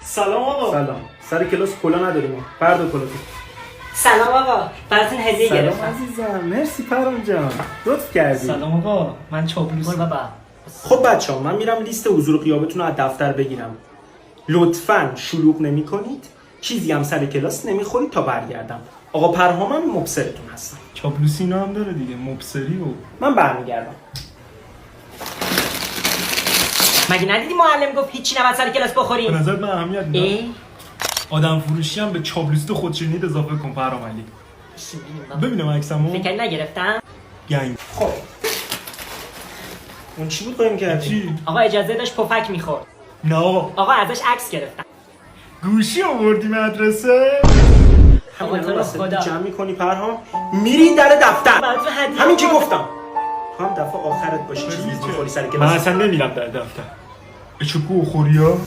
سلام آقا. سلام. سر کلاس کلا نداریم ما. بردا کلا. سلام آقا، براتون هدیه سلام گرفتم. عزیزم. مرسی پرام جان. لطف کردی. سلام آقا، من چاپلوس. برو بابا. خب بچه‌ها من میرم لیست حضور غیابتون رو از دفتر بگیرم. لطفاً شلوغ نمی‌کنید. چیزی هم سر کلاس نمیخورید تا برگردم. آقا پرهامم مبصرتون هستم. چاپلوسی اینا هم داره دیگه، مبصری و من برمیگردم. مگه ندیدی معلم گفت هیچی نباید سر کلاس به بخوریم؟ نظر من اهمیت نداره. ای آدم فروشی هم به چاپلوسی خودشونید اضافه کن پرام علی. ببینم عکسمو. فکر نگرفتم. گنگ. خب. اون چی بود قایم کردی؟ چی؟ آقا اجازه داشت پفک میخورد. نه آقا. آقا ازش عکس گرفتم. گوشی آوردی مدرسه؟ آقا همین تو رو الان خدا. واسه جمع می‌کنی پرهام؟ میری در دفتر. براتون هدیه همین که آوردم. گفتم. تو هم دفعه آخرت باشی چیزی بخوری سر من کلاس. اصلا نمیرم در دفتر. چه گو خوری ها؟